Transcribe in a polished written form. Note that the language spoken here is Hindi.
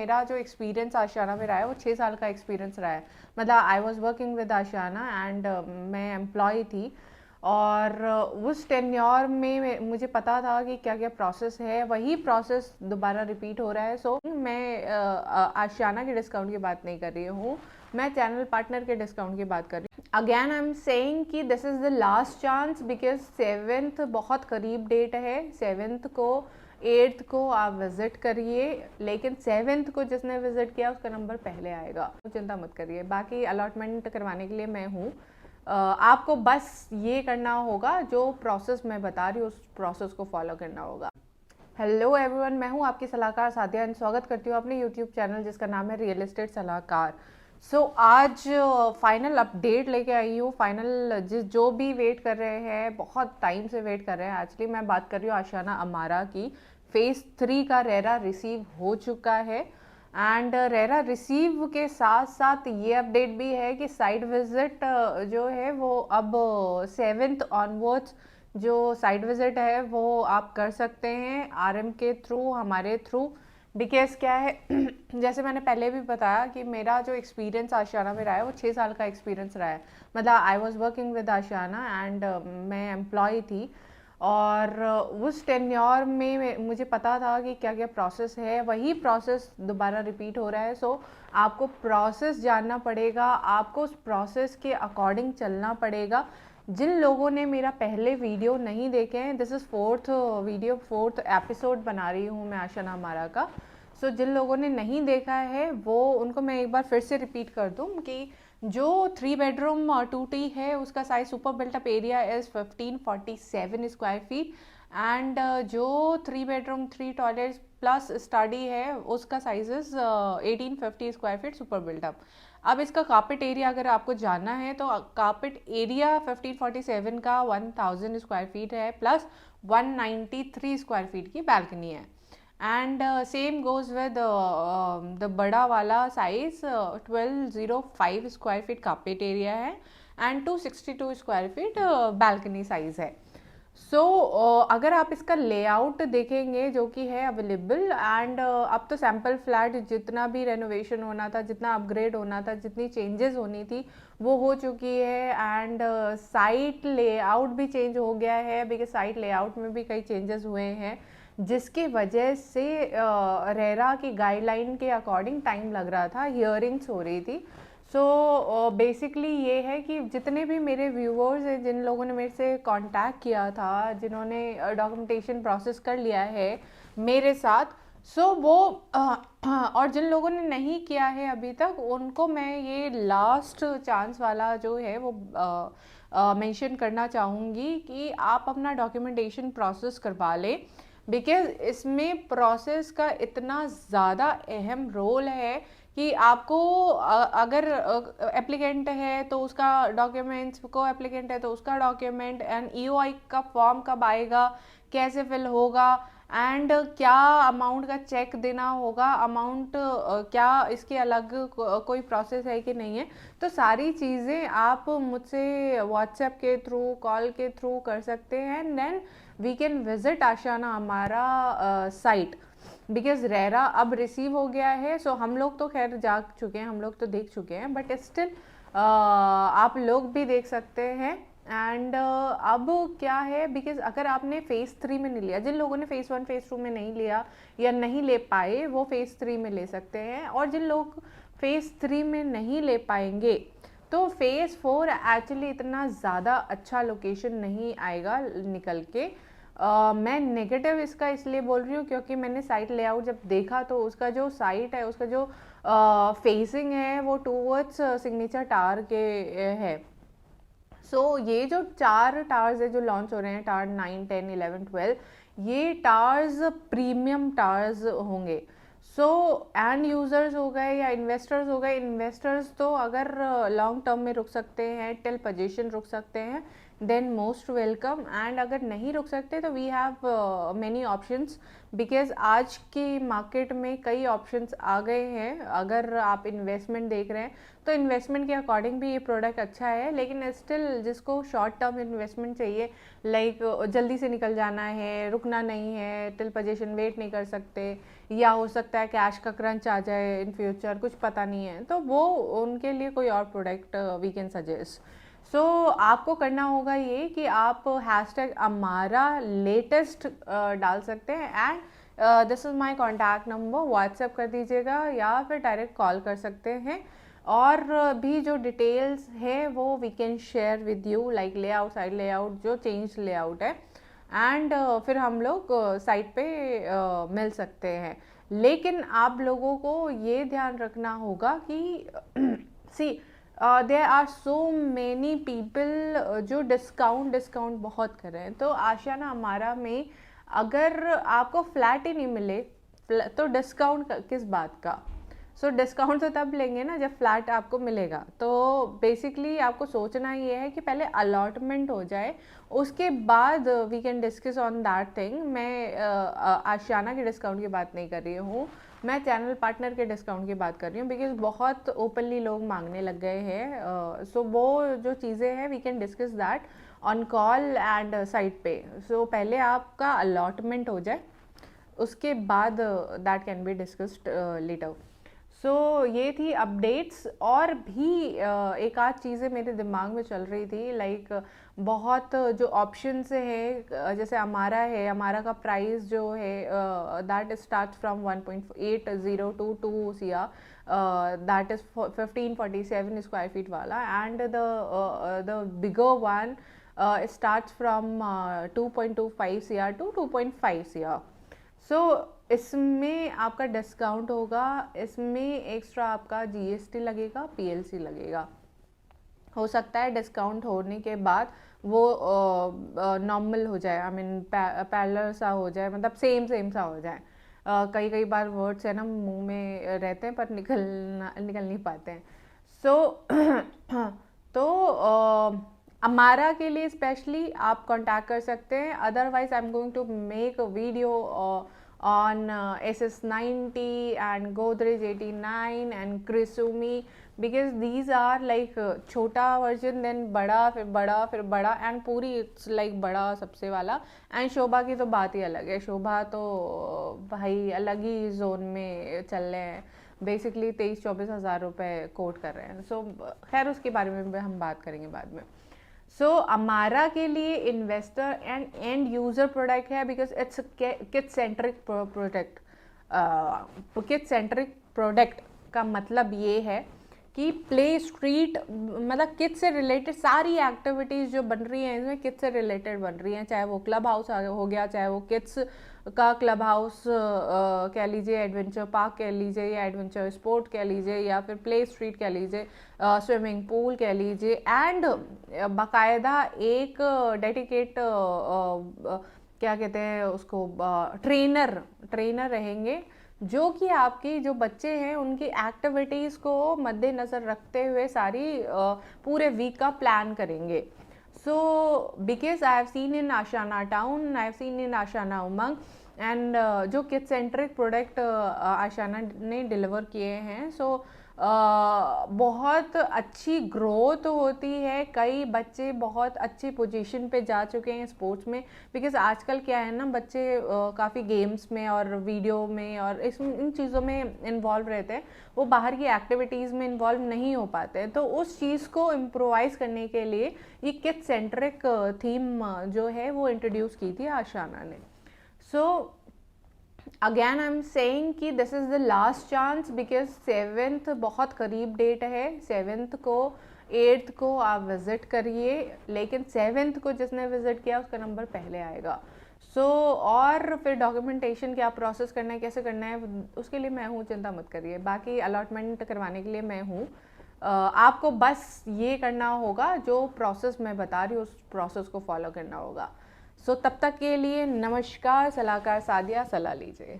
मेरा जो एक्सपीरियंस आशियाना में रहा है वो 6 साल का एक्सपीरियंस रहा है। मतलब I was working with Ashiana and मैं एम्प्लॉय थी और उस टेन्योर में मुझे पता था कि क्या क्या प्रोसेस है, वही प्रोसेस दोबारा रिपीट हो रहा है। सो मैं आशियाना के डिस्काउंट की बात नहीं कर रही हूँ, मैं चैनल पार्टनर के डिस्काउंट की बात कर रही हूँ। अगेन आई एम सेइंग कि this is the last chance because 7th बहुत करीब डेट है। 7th को 8th को आप विज़िट करिए, लेकिन 7th को जिसने विज़िट किया उसका नंबर पहले आएगा, तो चिंता मत करिए। बाकी अलॉटमेंट करवाने के लिए मैं हूँ। आपको बस ये करना होगा, जो प्रोसेस मैं बता रही हूँ उस प्रोसेस को फॉलो करना होगा। हेलो एवरीवन, मैं हूँ आपकी सलाहकार सादिया एंड स्वागत करती हूँ अपने यूट्यूब चैनल जिसका नाम है रियल एस्टेट सलाहकार। आज फाइनल अपडेट लेके आई हूँ। फाइनल जो भी वेट कर रहे हैं, बहुत टाइम से वेट कर रहे हैं। एक्चुअली मैं बात कर रही हूँ आशियाना अमारा की। फेज़ 3 का रेरा रिसीव हो चुका है एंड रेरा रिसीव के साथ साथ ये अपडेट भी है कि साइट विजिट जो है वो अब 7th ऑनवर्ड्स जो साइट विजिट है वो आप कर सकते हैं आरएम के थ्रू, हमारे थ्रू। बिकॉज क्या है जैसे मैंने पहले भी बताया कि मेरा जो एक्सपीरियंस आशियाना में रहा है वो 6 साल का एक्सपीरियंस रहा है। मतलब I was working with Ashiana and मैं एम्प्लॉय थी और उस टेन्योर में मुझे पता था कि क्या क्या प्रोसेस है, वही प्रोसेस दोबारा रिपीट हो रहा है। सो आपको प्रोसेस जानना पड़ेगा, आपको उस प्रोसेस के अकॉर्डिंग चलना पड़ेगा। जिन लोगों ने मेरा पहले वीडियो नहीं देखे हैं, this is 4th video, 4th episode बना रही हूँ मैं आशियाना अमारा का। सो जिन लोगों ने नहीं देखा है वो उनको मैं एक बार फिर से रिपीट कर दूँ कि जो 3 बेडरूम 2T है उसका size super built up area is 1547 square feet and जो 3 बेडरूम 3 टॉयलेट प्लस स्टडी है उसका size is 1850 square feet super built up. अब इसका कार्पेट एरिया अगर आपको जानना है तो कार्पेट एरिया 1547 का 1000 स्क्वायर फीट है प्लस 193 स्क्वायर फीट की बैल्कनी है and same goes with the बड़ा वाला size 1205 square feet carpet area है and 262 square feet balcony size है। अगर आप इसका लेआउट देखेंगे जो कि है अवेलेबल एंड अब तो सैम्पल फ्लैट जितना भी रेनोवेशन होना था, जितना अपग्रेड होना था, जितनी चेंजेस होनी थी वो हो चुकी है एंड साइट लेआउट भी चेंज हो गया है बिकॉज साइट लेआउट में भी कई चेंजेस हुए हैं जिसकी वजह से रेरा की गाइडलाइन के अकॉर्डिंग टाइम लग रहा था, हियरिंग्स हो रही थी। बेसिकली ये है कि जितने भी मेरे व्यूवर्स हैं, जिन लोगों ने मेरे से कांटेक्ट किया था, जिन्होंने डॉक्यूमेंटेशन प्रोसेस कर लिया है मेरे साथ, वो और जिन लोगों ने नहीं किया है अभी तक, उनको मैं ये लास्ट चांस वाला जो है वो मेंशन करना चाहूँगी कि आप अपना डॉक्यूमेंटेशन प्रोसेस करवा लें बिकॉज इसमें प्रोसेस का इतना ज़्यादा अहम रोल है कि आपको अगर एप्लीकेंट है तो उसका डॉक्यूमेंट्स, को एप्लीकेंट है तो उसका डॉक्यूमेंट एंड ईओआई का फॉर्म कब आएगा, कैसे फिल होगा एंड क्या अमाउंट का चेक देना होगा, अमाउंट क्या इसके अलग कोई प्रोसेस है कि नहीं है, तो सारी चीज़ें आप मुझसे व्हाट्सएप के थ्रू, कॉल के थ्रू कर सकते हैं। देन वी कैन विजिट आशियाना हमारा साइट बिकॉज रेरा अब रिसीव हो गया है। हम लोग तो खैर जा चुके हैं, हम लोग तो देख चुके हैं, बट स्टिल आप लोग भी देख सकते हैं एंड अब क्या है बिकॉज अगर आपने फेज़ 3 में नहीं लिया, जिन लोगों ने फेज़ 1 फेज़ 2 में नहीं लिया या नहीं ले पाए वो फेज़ 3 में ले सकते हैं, और जिन लोग फेज़ 3 में नहीं ले पाएंगे तो फेज़ 4 एक्चुअली इतना ज़्यादा अच्छा लोकेशन नहीं आएगा निकल के। मैं नेगेटिव इसका इसलिए बोल रही हूँ क्योंकि मैंने साइट लेआउट जब देखा तो उसका जो साइट है, उसका जो फेसिंग है वो टूवर्ड्स सिग्नेचर टावर के है। ये जो 4 टावर्स है जो लॉन्च हो रहे हैं, टावर 9, 10, 11, 12, ये टावर्स प्रीमियम टावर्स होंगे। एंड यूज़र्स हो गए या इन्वेस्टर्स हो गए, इन्वेस्टर्स तो अगर लॉन्ग टर्म में रुक सकते हैं, टिल पोजीशन रुक सकते हैं, देन मोस्ट वेलकम। एंड अगर नहीं रुक सकते तो we have many options, because आज की मार्केट में कई ऑप्शंस आ गए हैं। अगर आप इन्वेस्टमेंट देख रहे हैं तो इन्वेस्टमेंट के अकॉर्डिंग भी ये प्रोडक्ट अच्छा है, लेकिन स्टिल जिसको शॉर्ट टर्म इन्वेस्टमेंट चाहिए, लाइक जल्दी से निकल जाना है, रुकना नहीं है, टिल पोजीशन वेट नहीं कर सकते, या हो सकता है कैश का क्रंच आ जाए इन फ्यूचर, कुछ पता नहीं है, तो वो उनके लिए कोई और प्रोडक्ट वी कैन सजेस्ट। सो आपको करना होगा ये कि आप हैशटैग अमारा लेटेस्ट डाल सकते हैं, and this is my contact number, WhatsApp कर दीजिएगा या फिर डायरेक्ट कॉल कर सकते हैं। और भी जो डिटेल्स है वो we can share with you, like layout, side layout, जो चेंज लेआउट है, एंड फिर हम लोग साइट पे मिल सकते हैं। लेकिन आप लोगों को ये ध्यान रखना होगा कि see there are so many people जो डिस्काउंट बहुत कर रहे हैं। तो आशियाना हमारा में अगर आपको फ्लैट ही नहीं मिले तो डिस्काउंट किस बात का। सो डिस्काउंट तो तब लेंगे ना जब फ्लैट आपको मिलेगा। तो बेसिकली आपको सोचना ये है कि पहले अलॉटमेंट हो जाए, उसके बाद we can discuss on that thing. मैं आशियाना के डिस्काउंट की बात नहीं कर रही हूँ, मैं चैनल पार्टनर के डिस्काउंट की बात कर रही हूँ, बिकॉज बहुत ओपनली लोग मांगने लग गए हैं। सो वो जो चीज़ें हैं we can discuss that on call and site पे। सो पहले आपका अलॉटमेंट हो जाए, उसके बाद that can be discussed later. So ये थी अपडेट्स। और भी एक आध चीज़ें मेरे दिमाग में चल रही थी, लाइक बहुत जो ऑप्शंस है, जैसे हमारा है, हमारा का प्राइस जो है that start from 1.80 to 2 CR, that is 1547 square feet वाला, and the bigger one starts from 2.25 CR to 2.5 CR. So इसमें आपका डिस्काउंट होगा, इसमें एक्स्ट्रा आपका GST लगेगा, PLC लगेगा। हो सकता है डिस्काउंट होने के बाद वो नॉर्मल हो जाए, आई मीन पैरेलल सा हो जाए, मतलब सेम सा हो जाए। कई बार वर्ड्स है ना मुंह में रहते हैं पर निकल नहीं पाते हैं। सो तो अमारा के लिए स्पेशली आप कांटेक्ट कर सकते हैं। Otherwise I am going to make a video on SS90 and Godrej 89 and Crisumi, because these are like छोटा वर्जन, देन बड़ा, फिर बड़ा, फिर बड़ा, एंड पूरी इट्स लाइक बड़ा सबसे वाला। एंड शोभा की तो बात ही अलग है, शोभा तो भाई अलग ही जोन में चल रहे हैं, बेसिकली 23-24 हज़ार रुपये कोट कर रहे हैं। सो खैर उसके बारे में भी हम बात करेंगे बाद में। सो अमारा के लिए investor and and user product है, because it's kid centric product. Kid centric product का मतलब ये है कि प्ले स्ट्रीट, मतलब किड्स से रिलेटेड सारी एक्टिविटीज़ जो बन रही हैं इसमें किड्स से रिलेटेड बन रही हैं, चाहे वो क्लब हाउस हो गया, चाहे वो किड्स का क्लब हाउस कह लीजिए, एडवेंचर पार्क कह लीजिए, या एडवेंचर स्पोर्ट कह लीजिए, या फिर प्ले स्ट्रीट कह लीजिए, स्विमिंग पूल कह लीजिए, एंड बाकायदा एक डेडिकेट क्या कहते हैं उसको, ट्रेनर रहेंगे, जो कि आपकी जो बच्चे हैं उनकी एक्टिविटीज़ को मद्देनज़र रखते हुए सारी पूरे वीक का प्लान करेंगे। So because I have seen in Ashiana town, I have seen in Ashiana Umang, and जो किड सेंट्रिक प्रोडक्ट आशियाना ने डिलीवर किए हैं, सो बहुत अच्छी ग्रोथ होती है, कई बच्चे बहुत अच्छी पोजीशन पे जा चुके हैं स्पोर्ट्स में, बिकॉज आजकल क्या है ना, बच्चे काफ़ी गेम्स में और वीडियो में और इन चीज़ों में इन्वॉल्व रहते हैं, वो बाहर की एक्टिविटीज़ में इन्वॉल्व नहीं हो पाते हैं। तो उस चीज़ को इम्प्रोवाइज़ करने के लिए ये किड सेंट्रिक थीम जो है वो इंट्रोड्यूस की थी आशियाना ने। So again I am saying कि this is the last chance, because 7th बहुत करीब डेट है, 7th को 8th को आप विज़िट करिए, लेकिन 7th को जिसने विज़िट किया उसका नंबर पहले आएगा। सो और फिर डॉक्यूमेंटेशन क्या प्रोसेस करना है, कैसे करना है, उसके लिए मैं हूँ, चिंता मत करिए। बाकी अलॉटमेंट करवाने के लिए मैं हूँ, आपको बस ये करना होगा, जो प्रोसेस मैं बता रही हूँ उस प्रोसेस को फॉलो करना होगा। सो तब तक के लिए नमस्कार, सलाहकार सादिया, सलाह लीजिए।